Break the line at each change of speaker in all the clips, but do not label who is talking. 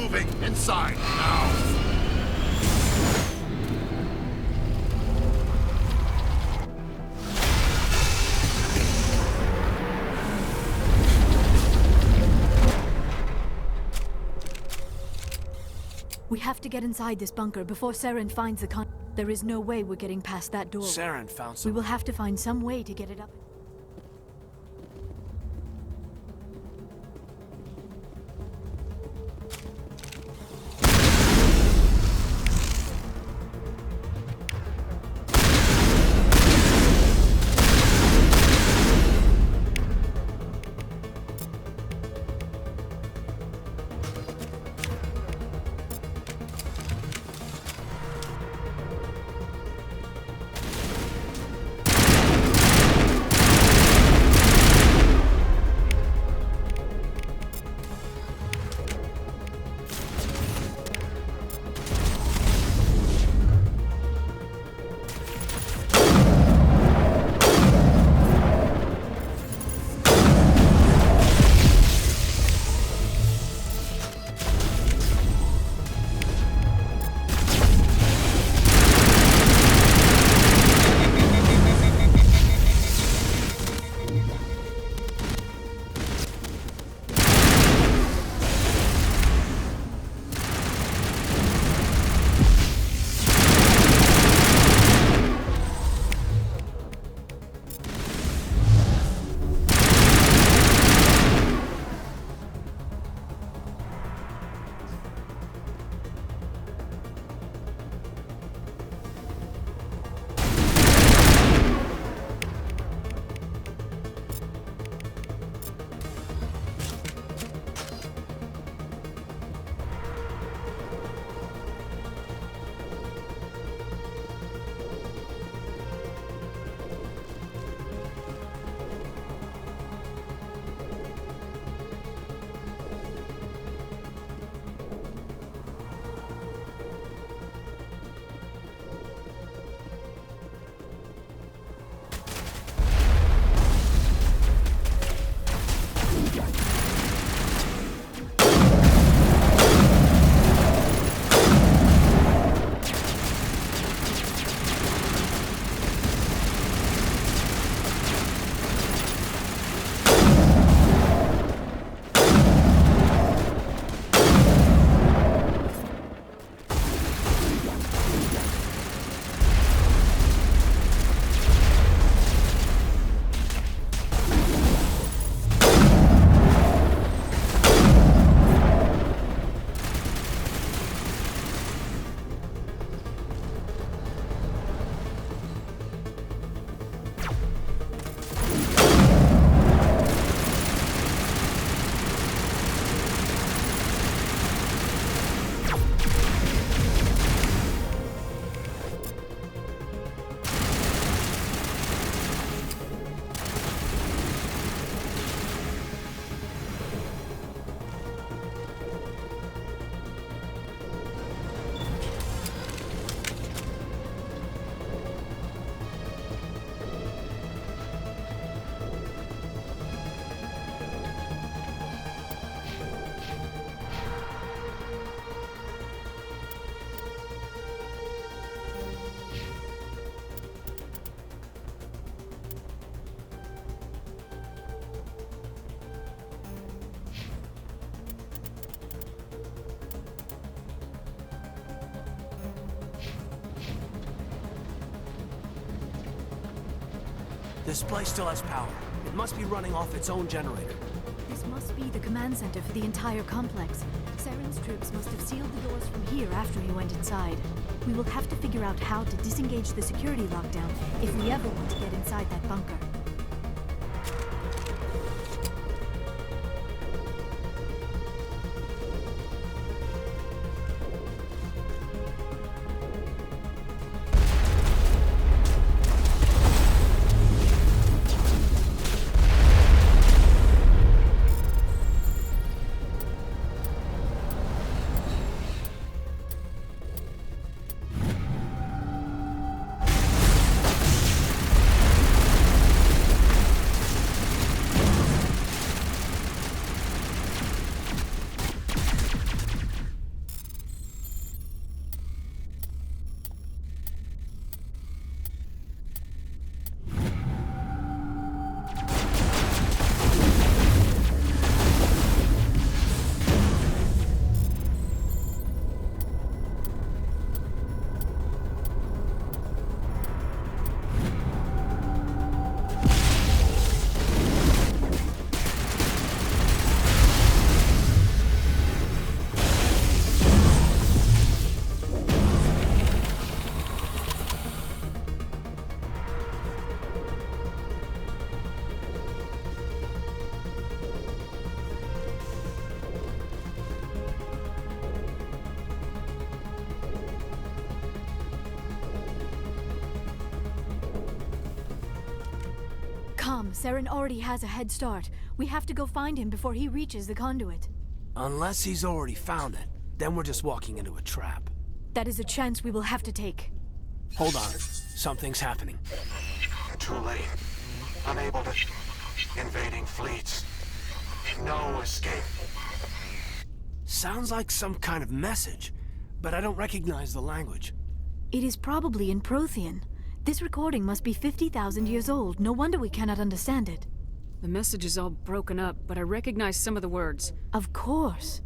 moving inside now.
We have to get inside this bunker before Saren finds the There is no way we're getting past that door.
Saren found
We
some.
will have to find some way to get it up.
This place still has power. It must be running off its own generator.
This must be the command center for the entire complex. Saren's troops must have sealed the doors from here after he went inside. We will have to figure out how to disengage the security lockdown if we ever want to get inside that bunker. problem. Saren already has a head start. We have to go find him before he reaches the conduit.
Unless he's already found it, then we're just walking into a trap.
That is a chance we will have to take.
Hold on. Something's happening.
Too late. Unable to... Invading fleets. No escape.
Sounds like some kind of message, but I don't recognize the language.
It is probably in Prothean. This recording must be 50,000 years old. No wonder we cannot understand it.
The message is all broken up, but I recognize some of the words.
Of course.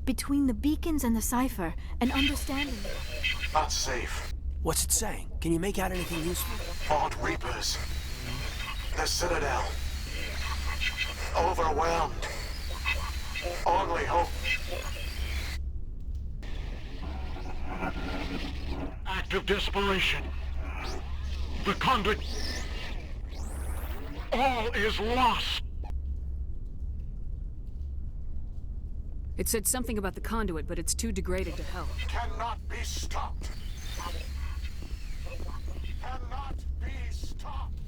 Between the beacons and the cipher, an understanding...
Not safe.
What's it saying? Can you make out anything useful?
Fought Reapers. The Citadel. Overwhelmed. Only hope. Act of desperation. The conduit. All is lost.
It said something about the conduit, but it's too degraded to help.
Cannot be stopped. Cannot be stopped.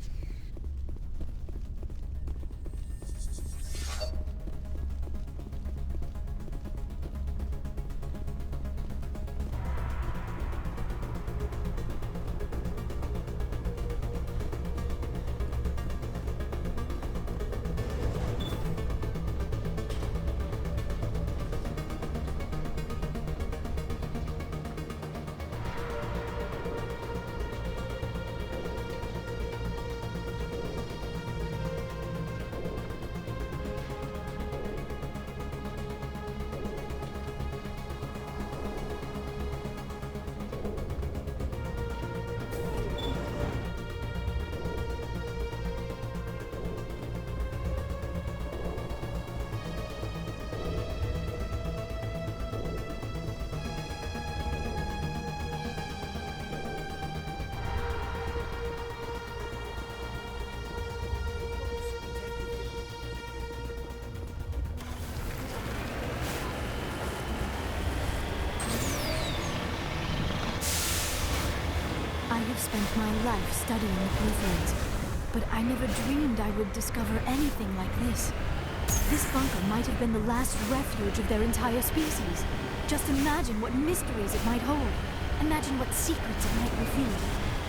I have spent my life studying the Protheans, but I never dreamed I would discover anything like this. This bunker might have been the last refuge of their entire species. Just imagine what mysteries it might hold. Imagine what secrets it might reveal.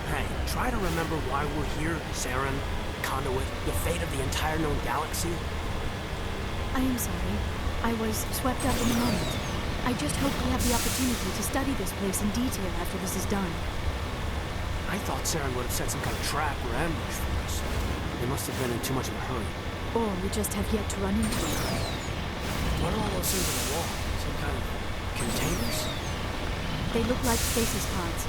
Hey, try to remember why we're here, Saren, Conduit, the fate of the entire known galaxy.
I am sorry. I was swept up in the moment. I just hope we have the opportunity to study this place in detail after this is done.
I thought Saren would have set some kind of trap or ambush for us. They must have been in too much of a hurry.
Or we just have yet to run into it.
What are all those things on the wall? Some kind of containers?
They look like stasis pods.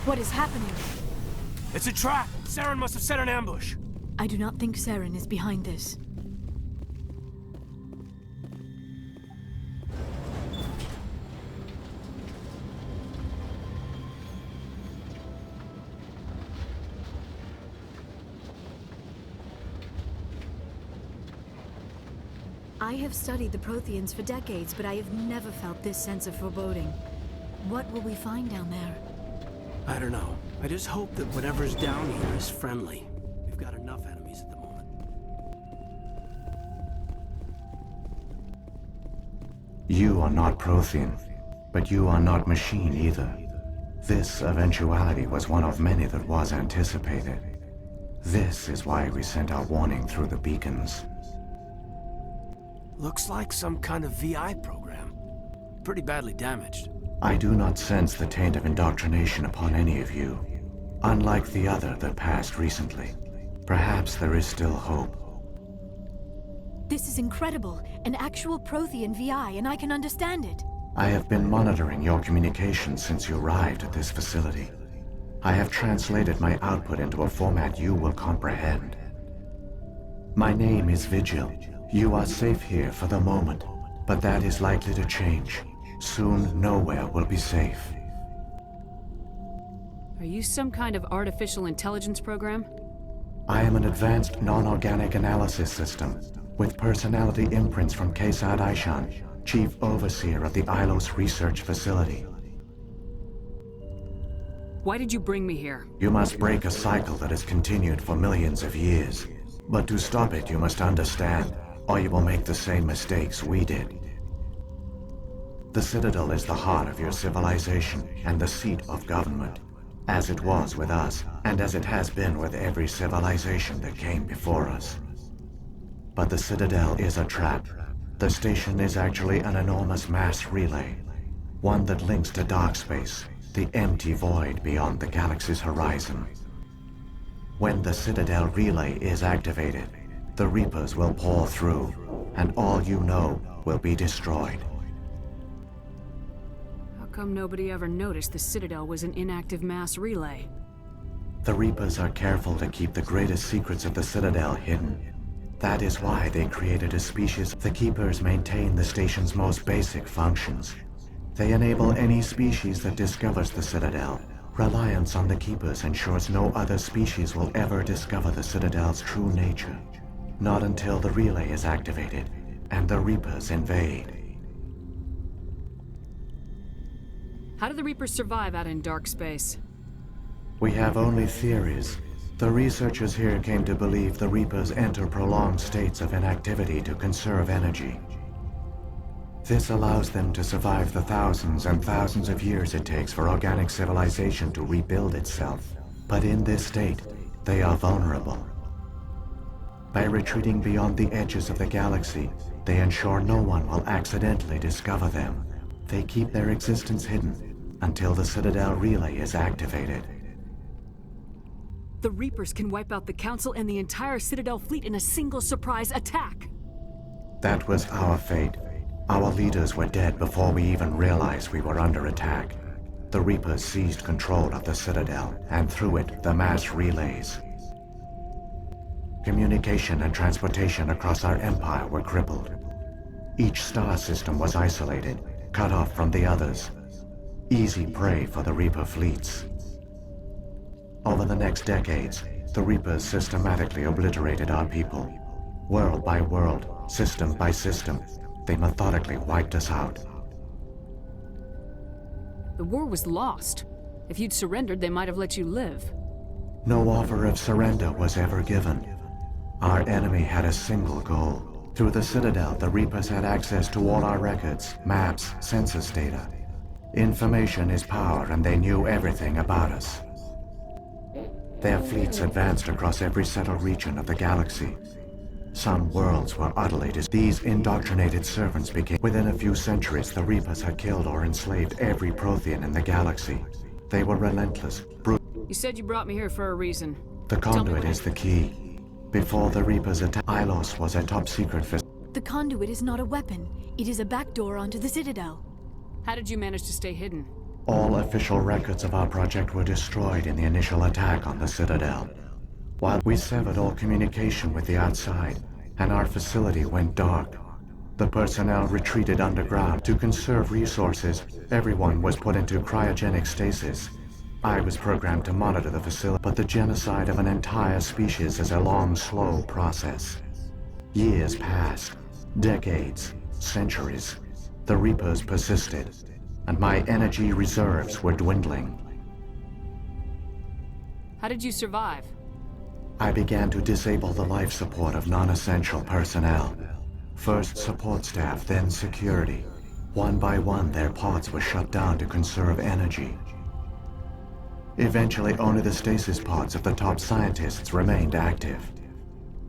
What is happening?
It's a trap! Saren must have set an ambush!
I do not think Saren is behind this. I have studied the Protheans for decades, but I have never felt this sense of foreboding. What will we find down there?
I don't know. I just hope that whatever's down here is friendly. We've got enough enemies at the moment.
You are not Prothean, but you are not machine either. This eventuality was one of many that was anticipated. This is why we sent our warning through the beacons.
Looks like some kind of VI program. Pretty badly damaged.
I do not sense the taint of indoctrination upon any of you, unlike the other that passed recently. Perhaps there is still hope.
This is incredible. An actual Prothean VI, and I can understand it.
I have been monitoring your communications since you arrived at this facility. I have translated my output into a format you will comprehend. My name is Vigil. You are safe here for the moment, but that is likely to change. Soon, nowhere will be safe.
Are you some kind of artificial intelligence program?
I am an advanced non-organic analysis system, with personality imprints from Kesad Aishan, Chief Overseer of the Ilos Research Facility.
Why did you bring me here?
You must break a cycle that has continued for millions of years. But to stop it, you must understand, or you will make the same mistakes we did. The Citadel is the heart of your civilization and the seat of government, as it was with us, and as it has been with every civilization that came before us. But the Citadel is a trap. The station is actually an enormous mass relay, one that links to dark space, the empty void beyond the galaxy's horizon. When the Citadel relay is activated, the Reapers will pour through, and all you know will be destroyed.
How come nobody ever noticed the Citadel was an inactive mass relay?
The Reapers are careful to keep the greatest secrets of the Citadel hidden. That is why they created a species. The Keepers maintain the station's most basic functions. They enable any species that discovers the Citadel. Reliance on the Keepers ensures no other species will ever discover the Citadel's true nature. Not until the relay is activated, and the Reapers invade.
How do the Reapers survive out in dark space?
We have only theories. The researchers here came to believe the Reapers enter prolonged states of inactivity to conserve energy. This allows them to survive the thousands and thousands of years it takes for organic civilization to rebuild itself. But in this state, they are vulnerable. By retreating beyond the edges of the galaxy, they ensure no one will accidentally discover them. They keep their existence hidden until the Citadel relay is activated.
The Reapers can wipe out the Council and the entire Citadel fleet in a single surprise attack!
That was our fate. Our leaders were dead before we even realized we were under attack. The Reapers seized control of the Citadel, and through it, the mass relays. Communication and transportation across our empire were crippled. Each star system was isolated, cut off from the others. Easy prey for the Reaper fleets. Over the next decades, the Reapers systematically obliterated our people. World by world, system by system, they methodically wiped us out.
The war was lost. If you'd surrendered, they might have let you live.
No offer of surrender was ever given. Our enemy had a single goal. Through the Citadel, the Reapers had access to all our records, maps, census data. Information is power, and they knew everything about us. Their fleets advanced across every settled region of the galaxy. Some worlds were utterly These indoctrinated servants became... Within a few centuries, the Reapers had killed or enslaved every Prothean in the galaxy. They were relentless, brutal.
You said you brought me here for a reason.
The conduit is the key. Before the Reapers attacked, Ilos was a top-secret facility.
The conduit is not a weapon. It is a backdoor onto the Citadel.
How did you manage to stay hidden?
All official records of our project were destroyed in the initial attack on the Citadel. While we severed all communication with the outside, and our facility went dark. The personnel retreated underground. To conserve resources, everyone was put into cryogenic stasis. I was programmed to monitor the facility, but the genocide of an entire species is a long, slow process. Years passed, decades, centuries. The Reapers persisted, and my energy reserves were dwindling.
How did you survive?
I began to disable the life support of non-essential personnel. First support staff, then security. One by one, their pods were shut down to conserve energy. Eventually, only the stasis pods of the top scientists remained active.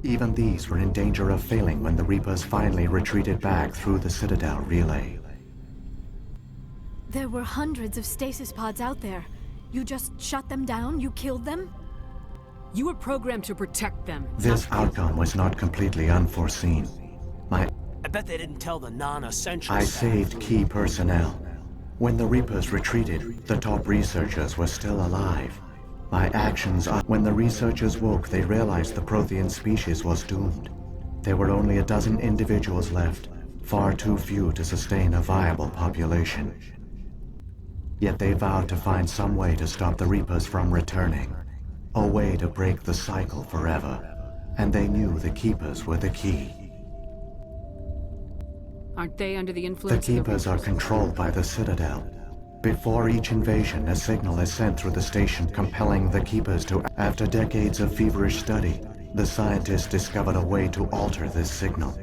Even these were in danger of failing when the Reapers finally retreated back through the Citadel relay.
There were hundreds of stasis pods out there. You just shut them down? You killed them?
You were programmed to protect them.
This outcome was not completely unforeseen.
I bet they didn't tell the non-essential
I
staff.
saved key personnel. When the Reapers retreated, the top researchers were still alive. My actions are... When the researchers woke, they realized the Prothean species was doomed. There were only a dozen individuals left, far too few to sustain a viable population. Yet they vowed to find some way to stop the Reapers from returning. A way to break the cycle forever. And they knew the Keepers were the key.
Aren't they under the
The
influence
Keepers
of
are controlled by the Citadel. Before each invasion, a signal is sent through the station compelling the Keepers to... After decades of feverish study, the scientists discovered a way to alter this signal.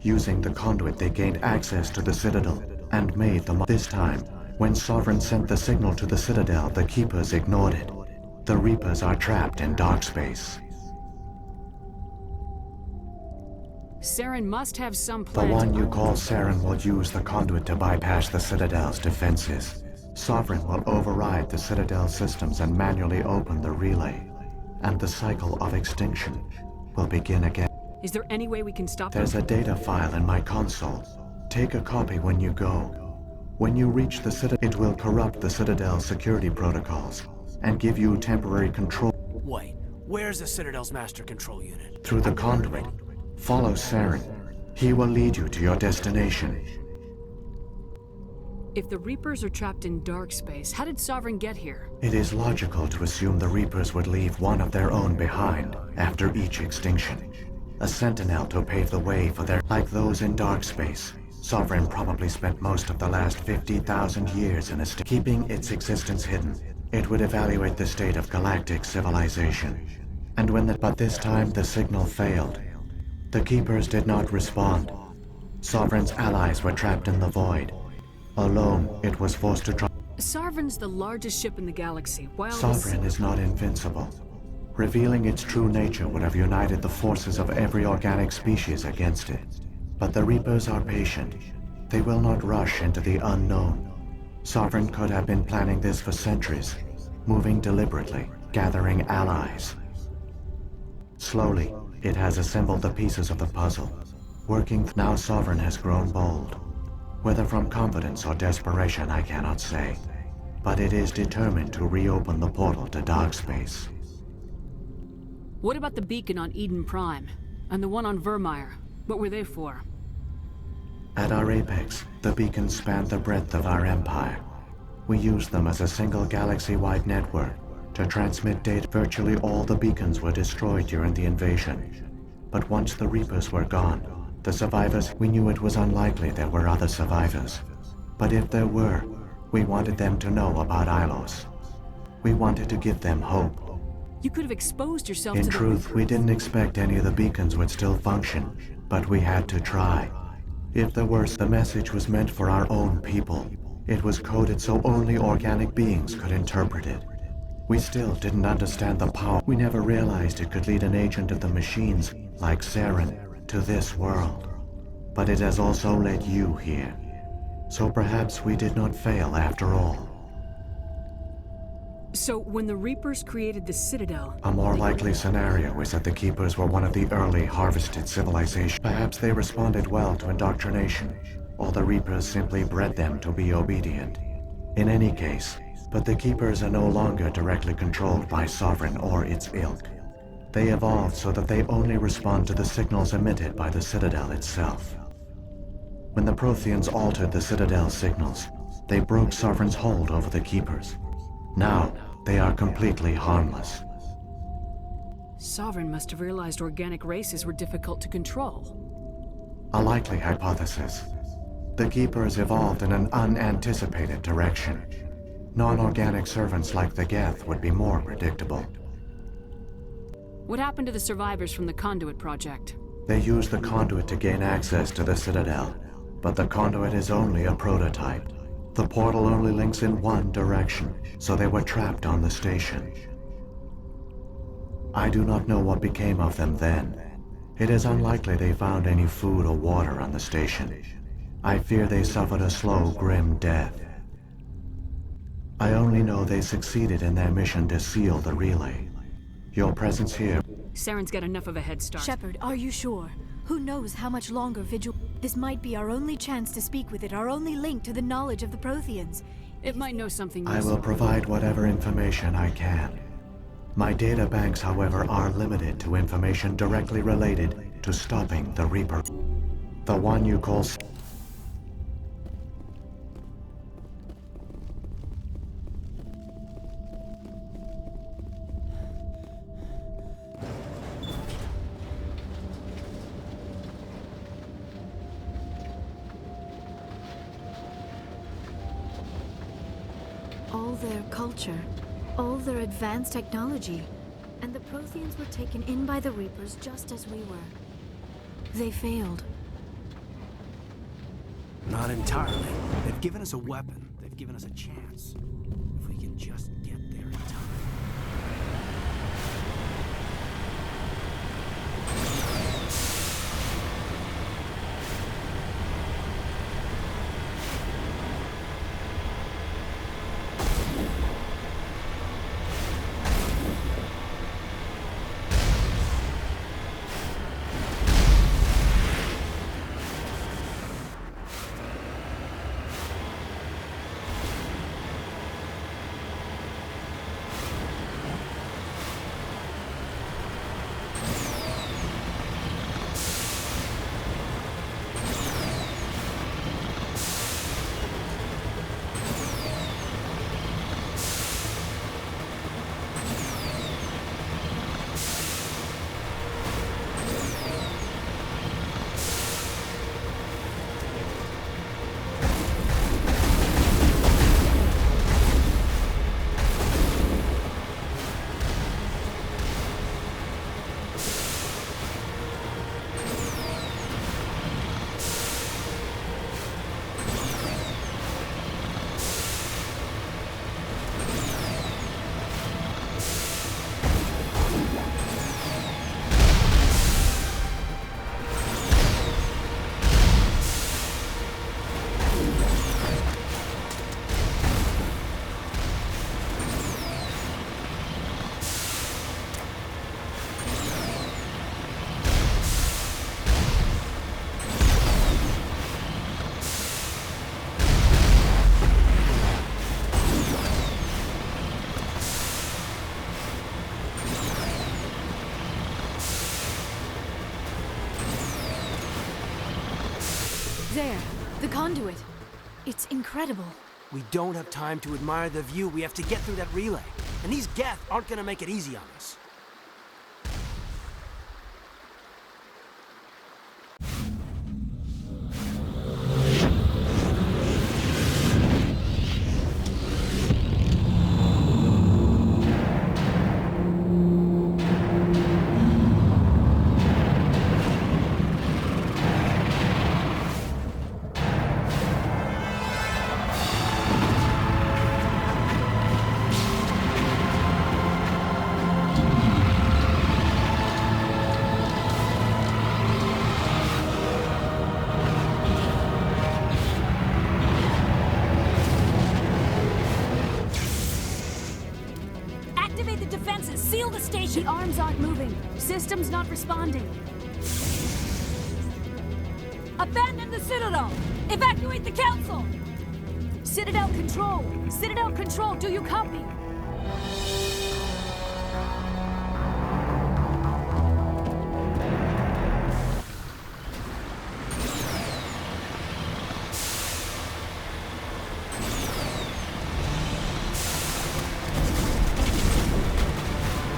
Using the conduit, they gained access to the Citadel and made them... This time, when Sovereign sent the signal to the Citadel, the Keepers ignored it. The Reapers are trapped in dark space.
Saren must have some
The
plan.
one you call Saren will use the conduit to bypass the Citadel's defenses. Sovereign will override the Citadel systems and manually open the relay. And the cycle of extinction will begin again.
Is there any way we can stop
There's
them?
a data file in my console. Take a copy when you go. When you reach the Citadel, it will corrupt the Citadel's security protocols and give you temporary control
Wait, where's the Citadel's master control unit?
through the conduit. Follow Saren. He will lead you to your destination.
If the Reapers are trapped in dark space, how did Sovereign get here?
It is logical to assume the Reapers would leave one of their own behind after each extinction. A sentinel to pave the way for their... Like those in dark space, Sovereign probably spent most of the last 50,000 years in a state keeping its existence hidden. It would evaluate the state of galactic civilization. And when the... But this time the signal failed. The Keepers did not respond. Sovereign's allies were trapped in the void. Alone, it was forced to try...
Sovereign's the largest ship in the galaxy, while
Sovereign is not invincible. Revealing its true nature would have united the forces of every organic species against it. But the Reapers are patient. They will not rush into the unknown. Sovereign could have been planning this for centuries, moving deliberately, gathering allies. Slowly, it has assembled the pieces of the puzzle. Now Sovereign has grown bold. Whether from confidence or desperation, I cannot say. But it is determined to reopen the portal to dark space.
What about the beacon on Eden Prime? And the one on Vermeer? What were they for?
At our apex, the beacons spanned the breadth of our empire. We used them as a single galaxy-wide network to transmit data. Virtually all the beacons were destroyed during the invasion. But once the Reapers were gone, the survivors... We knew it was unlikely there were other survivors. But if there were, we wanted them to know about Ilos. We wanted to give them hope.
You could have exposed yourself
In
to
truth, we didn't expect any of the beacons would still function, but we had to try. If the worst, the message was meant for our own people. It was coded so only organic beings could interpret it. We still didn't understand the power. We never realized it could lead an agent of the machines, like Saren, to this world. But it has also led you here. So perhaps we did not fail after all.
So, when the Reapers created the Citadel...
A more likely scenario is that the Keepers were one of the early harvested civilizations. Perhaps they responded well to indoctrination, or the Reapers simply bred them to be obedient. In any case, but the Keepers are no longer directly controlled by Sovereign or its ilk. They evolved so that they only respond to the signals emitted by the Citadel itself. When the Protheans altered the Citadel's signals, they broke Sovereign's hold over the Keepers. Now, they are completely harmless.
Sovereign must have realized organic races were difficult to control.
A likely hypothesis. The Keepers evolved in an unanticipated direction. Non-organic servants like the Geth would be more predictable.
What happened to the survivors from the Conduit project?
They used the conduit to gain access to the Citadel, but the conduit is only a prototype. The portal only links in one direction, so they were trapped on the station. I do not know what became of them then. It is unlikely they found any food or water on the station. I fear they suffered a slow, grim death. I only know they succeeded in their mission to seal the relay. Your presence here...
Saren's got enough of a head start.
Shepard, are you sure? Who knows how much longer Vigil... This might be our only chance to speak with it, our only link to the knowledge of the Protheans.
It might know something
I
useful.
will provide whatever information I can. My databanks, however, are limited to information directly related to stopping the Reaper. The one you call...
All their culture, all their advanced technology, and the Protheans were taken in by the Reapers just as we were. They failed.
Not entirely. They've given us a weapon. They've given us a chance. If we can just get there in time.
There, the conduit. It's incredible.
We don't have time to admire the view. We have to get through that relay. And these Geth aren't gonna make it easy on us.
Activate the defenses! Seal the station! The arms aren't moving. Systems not responding. Abandon the Citadel! Evacuate the Council! Citadel Control! Citadel Control, do you copy?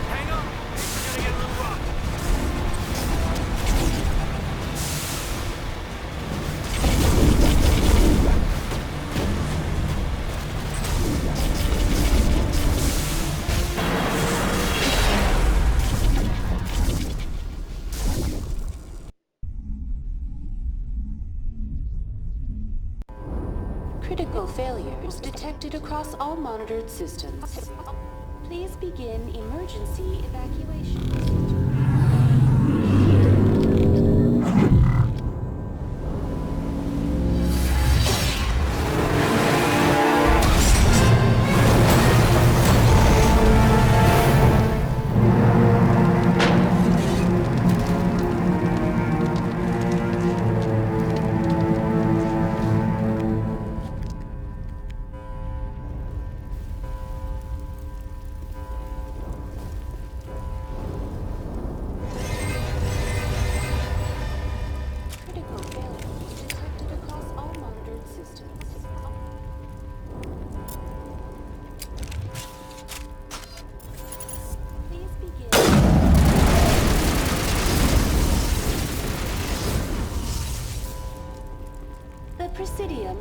Hang on! We're gonna get a little rough.
Critical failures detected across all monitored systems. Please begin emergency evacuation.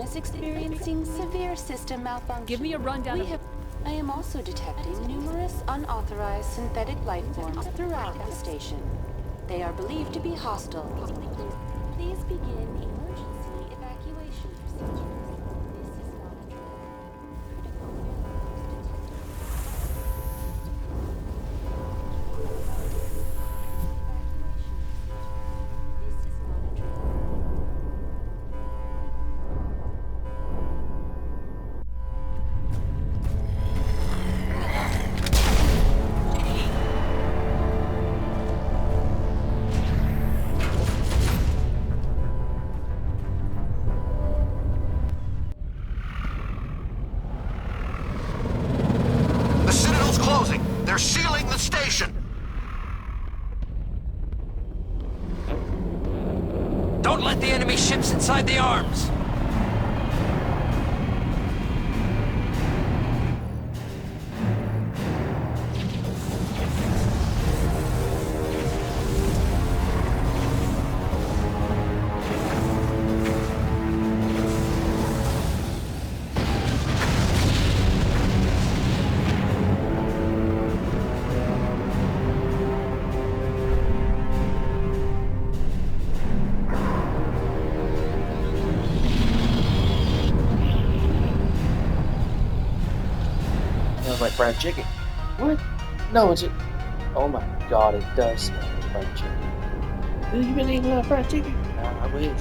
is experiencing severe system malfunction.
Give me a rundown of...
I am also detecting numerous unauthorized synthetic life forms throughout the station. They are believed to be hostile. Please begin emergency evacuation procedures. This is monitored. Critical failures detected. This is monitored.
The Citadel's closing. They're sealing the station.
Don't let the enemy ships inside the arms!
Smells like fried chicken. What? No, it's... Oh my god, it does smell like fried chicken. Dude, you been eating a lot of fried chicken? Nah, I wish.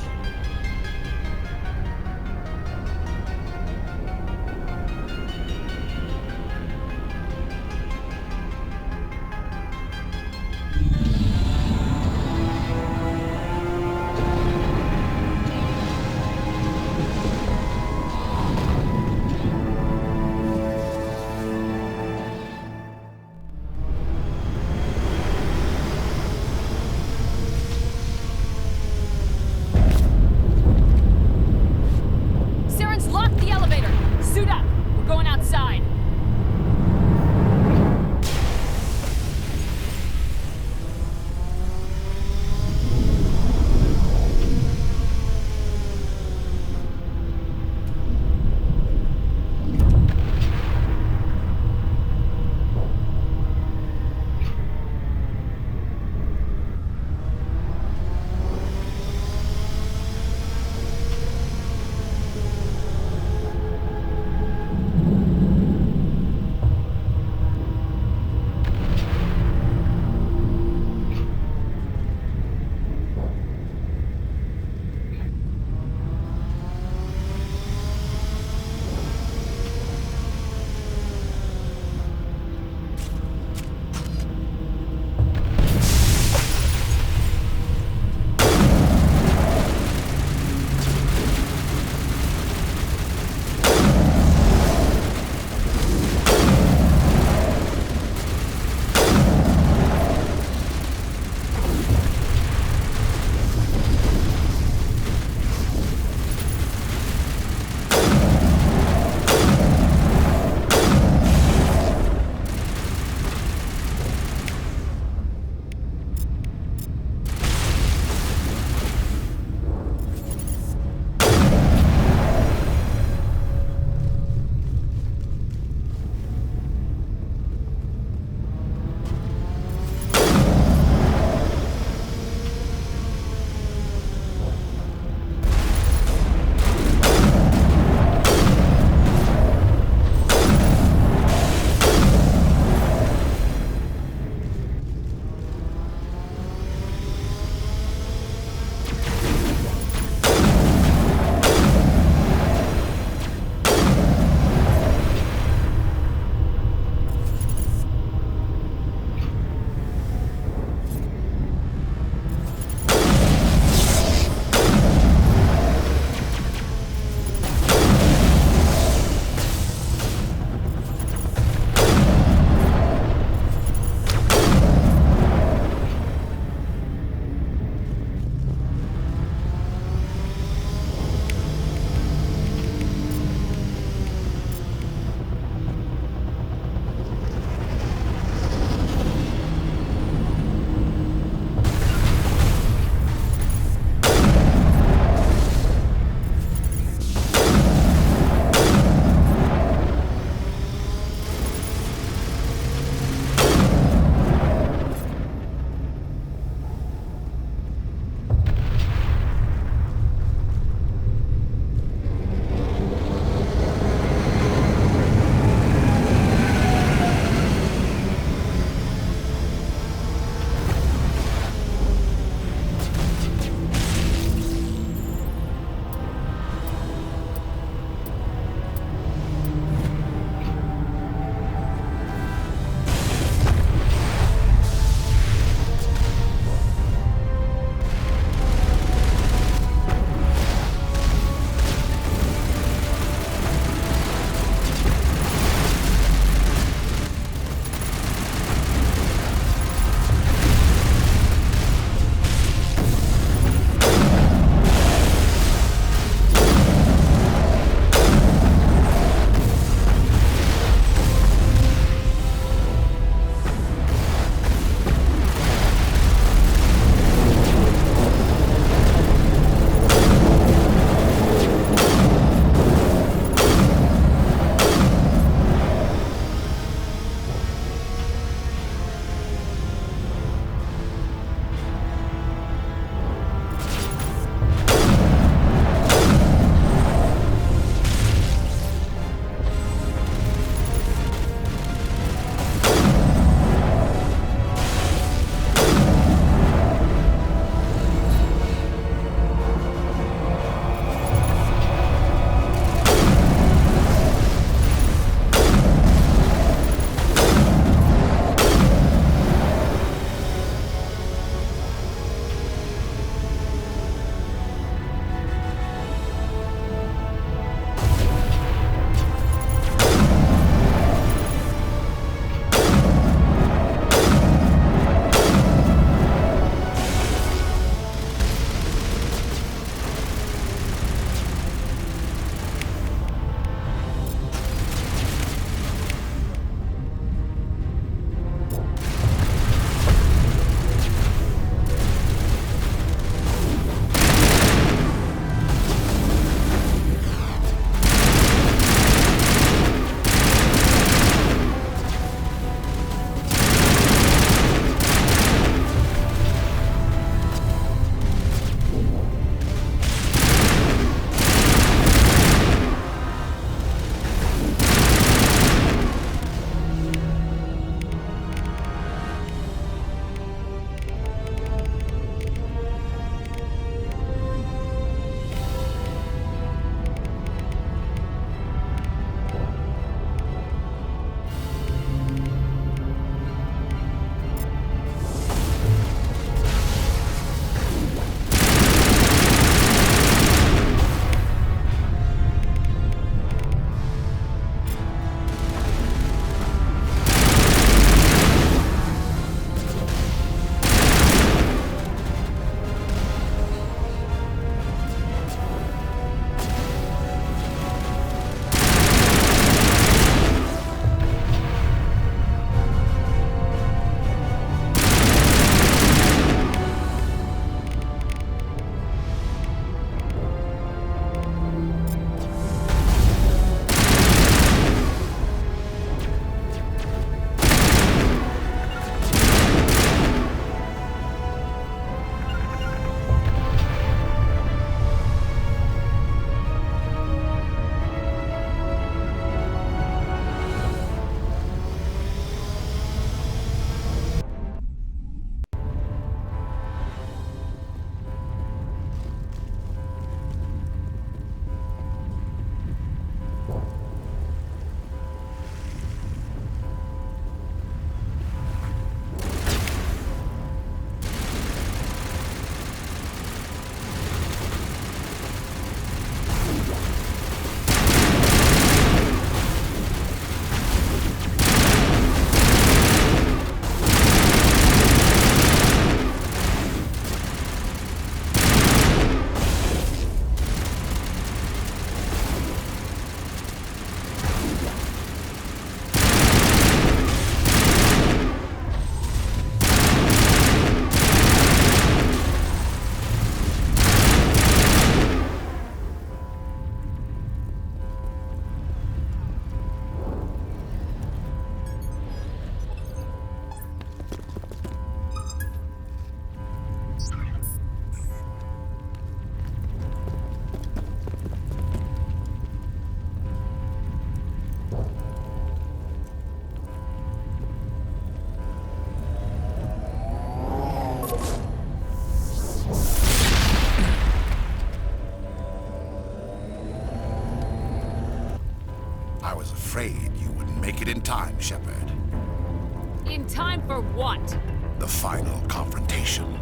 For what?
The final confrontation.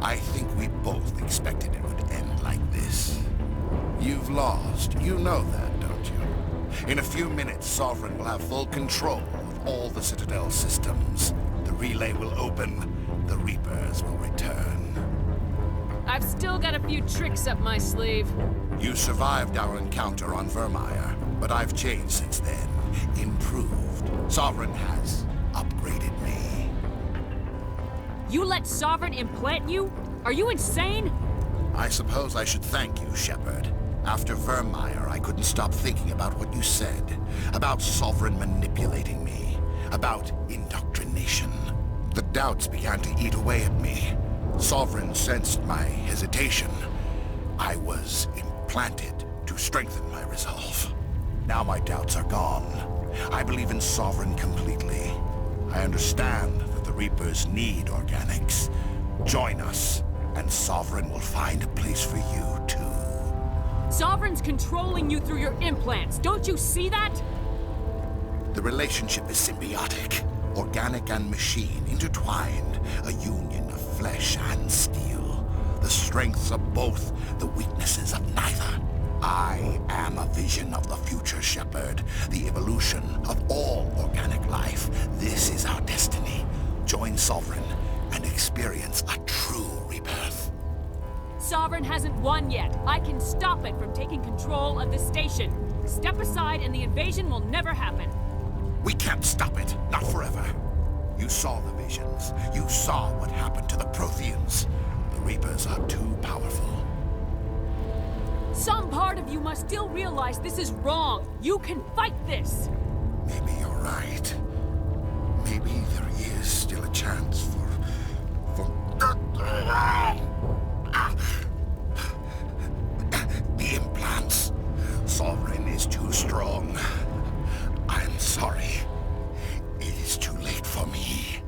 I think we both expected it would end like this. You've lost. You know that, don't you? In a few minutes, Sovereign will have full control of all the Citadel systems. The relay will open. The Reapers will return.
I've still got a few tricks up my sleeve.
You survived our encounter on Vermeer, but I've changed since then. Improved. Sovereign has upgraded me.
You let Sovereign implant you? Are you insane?
I suppose I should thank you, Shepard. After Vermeer, I couldn't stop thinking about what you said. About Sovereign manipulating me. About indoctrination. The doubts began to eat away at me. Sovereign sensed my hesitation. I was implanted to strengthen my resolve. Now my doubts are gone. I believe in Sovereign completely. I understand that the Reapers need organics. Join us, and Sovereign will find a place for you, too.
Sovereign's controlling you through your implants. Don't you see that?
The relationship is symbiotic. Organic and machine intertwined. A union of flesh and steel. The strengths of both, the weaknesses of neither. I am a vision of the future, Shepard. The evolution of all organic life. This is our destiny. Join Sovereign and experience a true rebirth.
Sovereign hasn't won yet. I can stop it from taking control of the station. Step aside and the invasion will never happen.
We can't stop it. Not forever. You saw the visions. You saw what happened to the Protheans. The Reapers are too powerful.
Some part of you must still realize this is wrong. You can fight this.
Maybe you're right. Maybe there is still a chance for... The implants. Sovereign is too strong. I'm sorry. It is too late for me.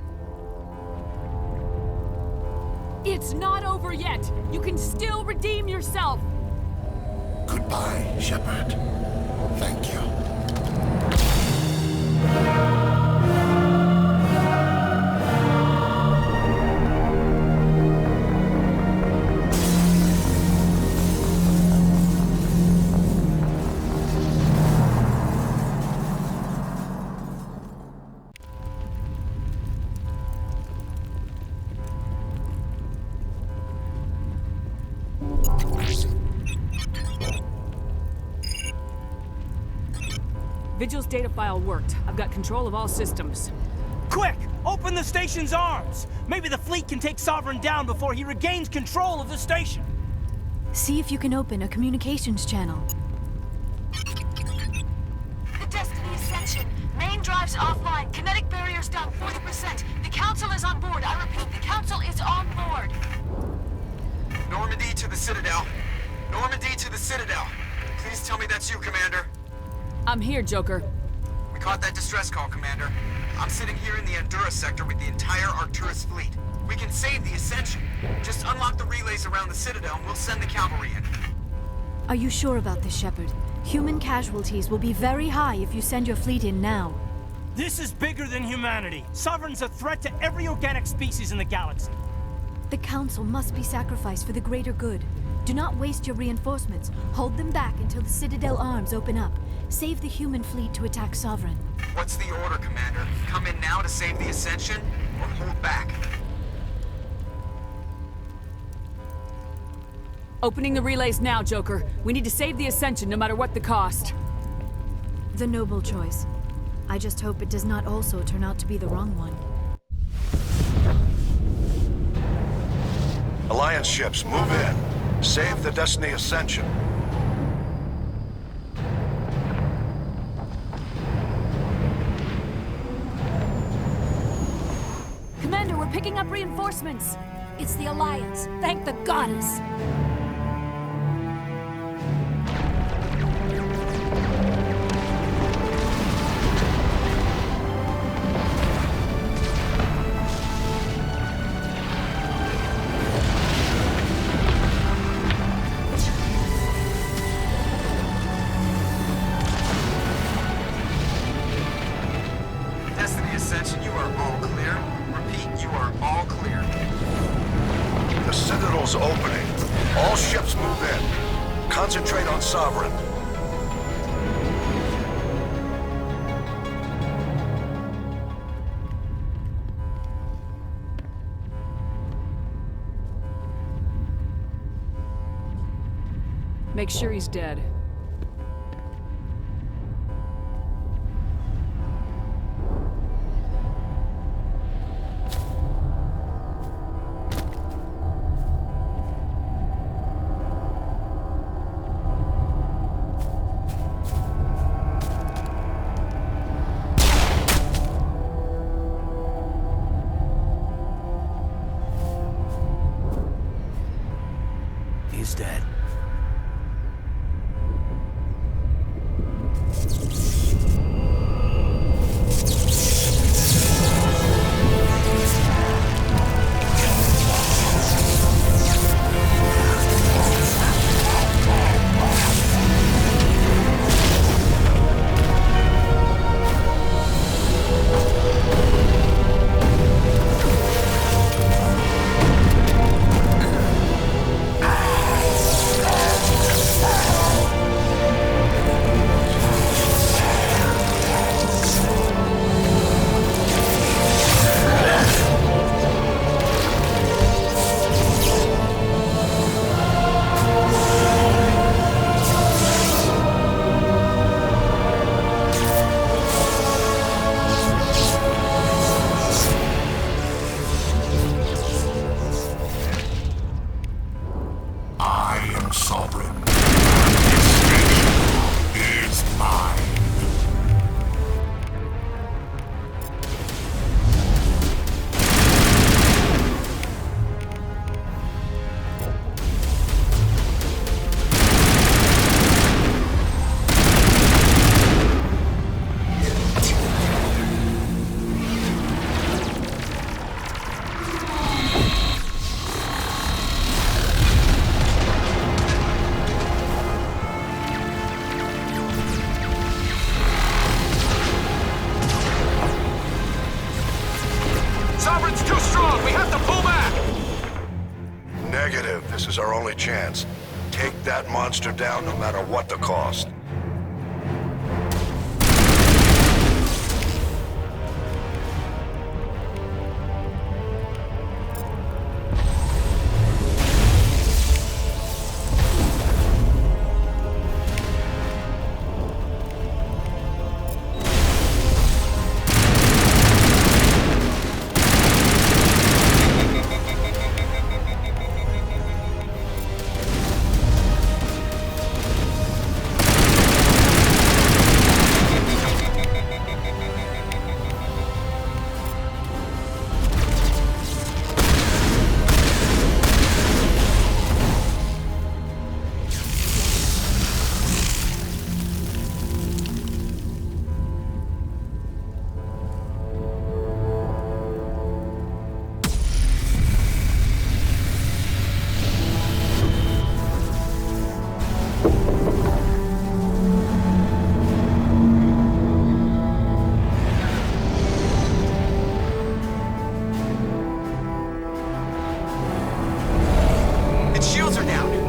It's not over yet. You can still redeem yourself.
Goodbye, Shepard. Thank you.
Vigil's data file worked. I've got control of all systems.
Quick! Open the station's arms! Maybe the fleet can take Sovereign down before he regains control of the station!
See if you can open a communications channel.
The Destiny Ascension. Main drives offline. Kinetic barriers down 40%. The Council is on board. I repeat, the Council is on board.
Normandy to the Citadel. Normandy to the Citadel. Please tell me that's you, Commander.
I'm here, Joker.
We caught that distress call, Commander. I'm sitting here in the Endura sector with the entire Arcturus fleet. We can save the Ascension. Just unlock the relays around the Citadel and we'll send the cavalry in.
Are you sure about this, Shepard? Human casualties will be very high if you send your fleet in now.
This is bigger than humanity. Sovereign's a threat to every organic species in the galaxy.
The Council must be sacrificed for the greater good. Do not waste your reinforcements. Hold them back until the Citadel arms open up. Save the human fleet to attack Sovereign.
What's the order, Commander? Come in now to save the Ascension, or hold back?
Opening the relays now, Joker. We need to save the Ascension no matter what the cost.
The noble choice. I just hope it does not also turn out to be the wrong one.
Alliance ships, move in. Save the Destiny Ascension.
Commander, we're picking up reinforcements. It's the Alliance. Thank the goddess.
Destiny Ascension, you are all clear.
portal's opening. All ships move in. Concentrate on Sovereign.
Make sure he's dead.
He's dead. Negative. This is our only chance. Take that monster down no matter what the cost.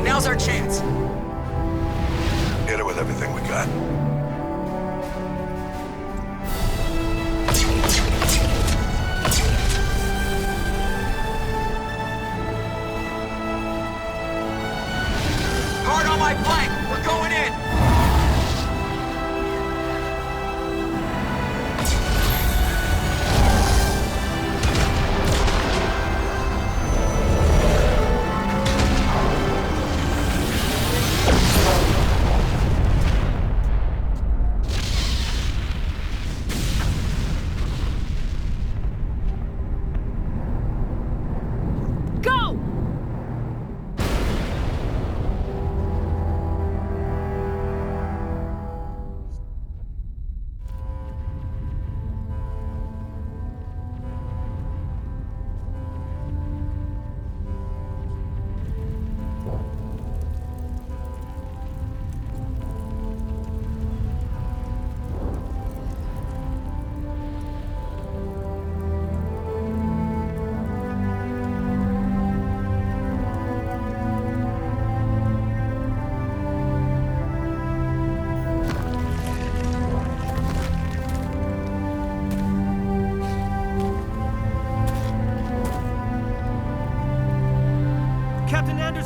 Now's our chance.
Hit it with everything we got.
Hard on my flank. We're going in.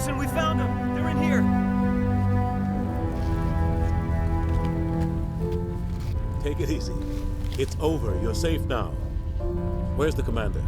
Anderson, we found them! They're in here!
Take it easy. It's over. You're safe now. Where's the commander?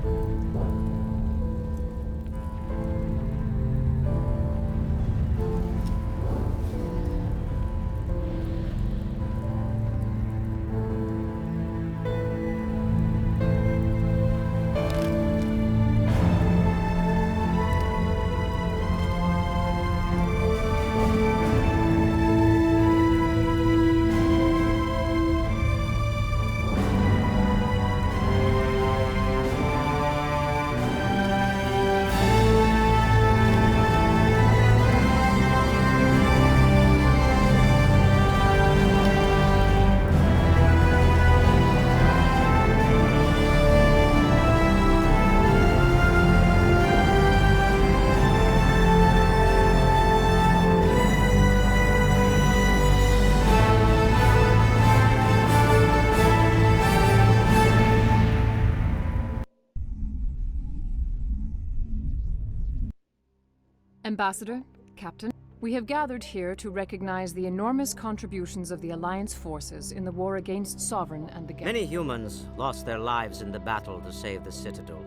Ambassador, Captain, we have gathered here to recognize the enormous contributions of the Alliance forces in the war against Sovereign and the Geth.
Many humans lost their lives in the battle to save the Citadel.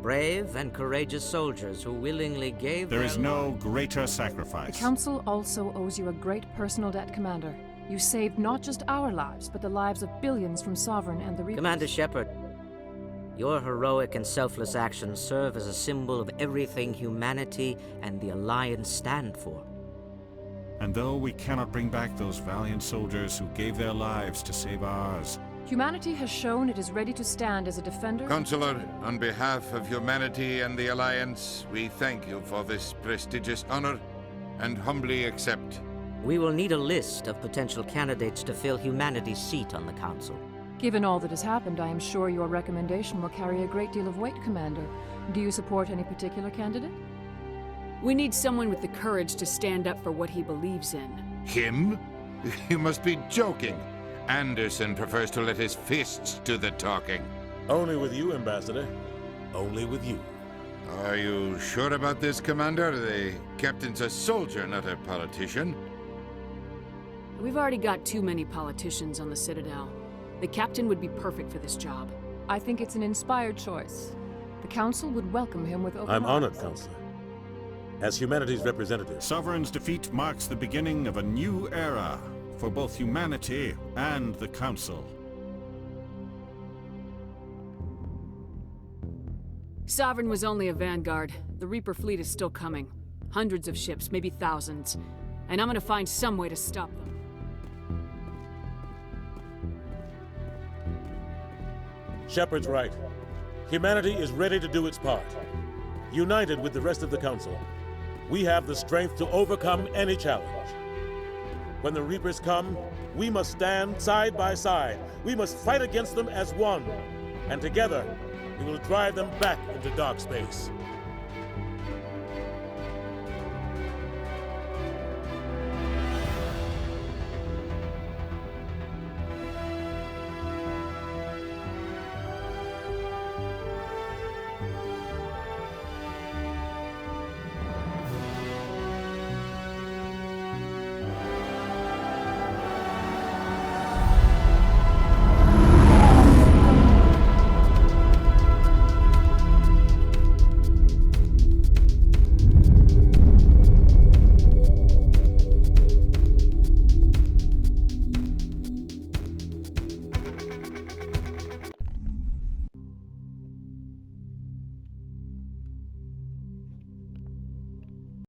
Brave and courageous soldiers who willingly gave
There is no
lives.
greater sacrifice.
The Council also owes you a great personal debt, Commander. You saved not just our lives, but the lives of billions from Sovereign and the Reapers.
Commander Shepard, your heroic and selfless actions serve as a symbol of everything humanity and the Alliance stand for.
And though we cannot bring back those valiant soldiers who gave their lives to save ours,
Humanity has shown it is ready to stand as a defender.
Consular, on behalf of humanity and the Alliance, we thank you for this prestigious honor and humbly accept.
We will need a list of potential candidates to fill humanity's seat on the Council.
Given all that has happened, I am sure your recommendation will carry a great deal of weight, Commander. Do you support any particular candidate? We need someone with the courage to stand up for what he believes in.
Him? You must be joking. Anderson prefers to let his fists do the talking.
Only with you, Ambassador. Only with you.
Are you sure about this, Commander? The captain's a soldier, not a politician.
We've already got too many politicians on the Citadel. The captain would be perfect for this job. I think it's an inspired choice. The Council would welcome him with open
I'm
arms.
honored, Counselor. As humanity's representative.
Sovereign's defeat marks the beginning of a new era for both humanity and the Council.
Sovereign was only a vanguard. The Reaper fleet is still coming. Hundreds of ships, maybe thousands. And I'm gonna find some way to stop them.
Shepard's right. Humanity is ready to do its part. United with the rest of the Council, we have the strength to overcome any challenge. When the Reapers come, we must stand side by side. We must fight against them as one. And together, we will drive them back into dark space.